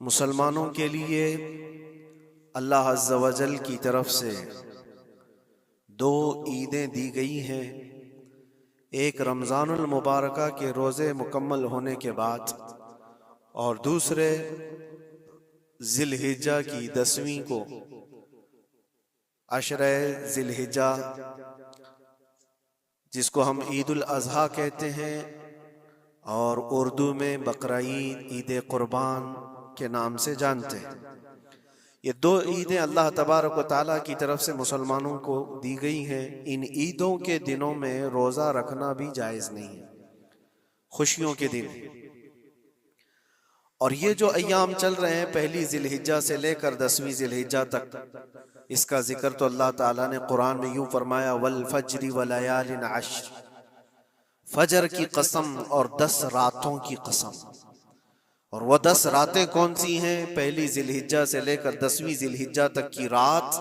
مسلمانوں کے لیے اللہ عز و جل کی طرف سے دو عیدیں دی گئی ہیں، ایک رمضان المبارکہ کے روزے مکمل ہونے کے بعد اور دوسرے ذی الحجہ کی 10ویں کو عشرہ ذی الحجہ جس کو ہم عید الاضحیٰ کہتے ہیں اور اردو میں بقرہ عید، عید قربان کے نام سے جانتے ہیں۔ یہ دو عیدیں اللہ تبارک و تعالیٰ کی طرف سے مسلمانوں کو دی گئی ہیں۔ ان عیدوں کے دنوں میں روزہ رکھنا بھی جائز نہیں ہے، خوشیوں کے دن۔ اور یہ جو ایام چل رہے ہیں پہلی ذی الحجہ سے لے کر 10ویں ذی الحجہ تک، اس کا ذکر تو اللہ تعالیٰ نے قرآن میں یوں فرمایا والفجر ولیال عشر، فجر کی قسم اور 10 راتوں کی قسم۔ اور وہ 10 راتیں کون سی ہیں؟ پہلی ذی الحجہ سے لے کر 10ویں ذی الحجہ تک کی رات،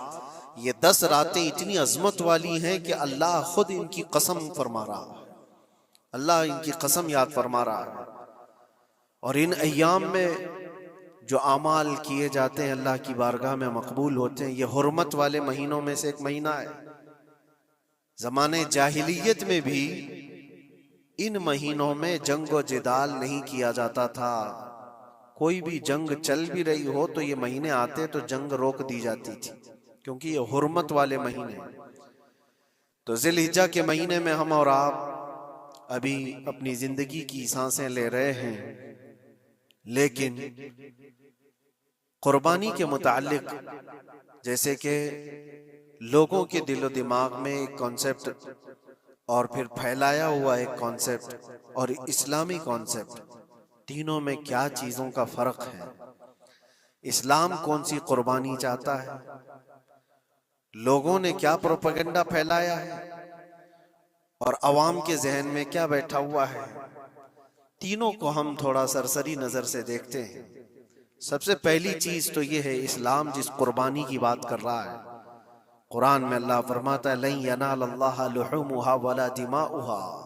یہ 10 راتیں اتنی عظمت والی ہیں کہ اللہ خود ان کی قسم فرما رہا ہے، اللہ ان کی قسم یاد فرما رہا ہے۔ اور ان ایام میں جو اعمال کیے جاتے ہیں اللہ کی بارگاہ میں مقبول ہوتے ہیں۔ یہ حرمت والے مہینوں میں سے ایک مہینہ ہے۔ زمانے جاہلیت میں بھی ان مہینوں میں جنگ و جدال نہیں کیا جاتا تھا۔ کوئی بھی جنگ چل بھی رہی ہو تو یہ مہینے آتے تو جنگ روک دی جاتی تھی، کیونکہ یہ حرمت والے مہینے ہیں۔ تو ذی الحجہ کے مہینے میں ہم اور آپ ابھی اپنی زندگی کی سانسیں لے رہے ہیں، لیکن قربانی کے متعلق جیسے کہ لوگوں کے دل و دماغ میں ایک کانسیپٹ اور پھر پھیلایا ہوا ایک کانسیپٹ اور اسلامی کانسیپٹ، تینوں میں کیا چیزوں کا فرق ہے؟ اسلام کون سی قربانی چاہتا ہے؟ لوگوں نے کیا پروپیگنڈا پھیلایا ہے؟ اور عوام کے ذہن میں کیا بیٹھا ہوا ہے؟ تینوں کو ہم تھوڑا سرسری نظر سے دیکھتے ہیں۔ سب سے پہلی چیز تو یہ ہے، اسلام جس قربانی کی بات کر رہا ہے، قرآن میں اللہ فرماتا ہے لَن يَنَالَ اللَّهَ لُحُومُهَا وَلَا دِمَاؤُهَا،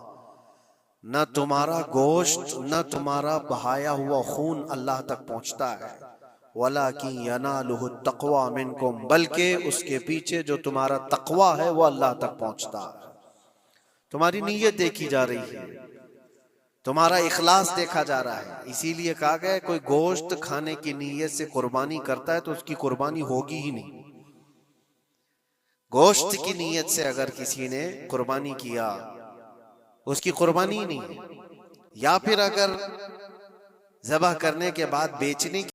نہ تمہارا گوشت نہ تمہارا بہایا ہوا خون اللہ تک پہنچتا ہے، وَلَكِنْ يَنَالُهُ التَّقْوَى مِنْكُمْ، بلکہ اس کے پیچھے جو تمہارا تقوی ہے وہ اللہ تک پہنچتا ہے۔ تمہاری نیت دیکھی جا رہی ہے، تمہارا اخلاص دیکھا جا رہا ہے۔ اسی لیے کہا گیا کوئی گوشت کھانے کی نیت سے قربانی کرتا ہے تو اس کی قربانی ہوگی ہی نہیں۔ گوشت کی نیت سے اگر کسی نے قربانی کیا اس کی قربانی نہیں، یا پھر اگر ذبح کرنے کے بعد بیچنے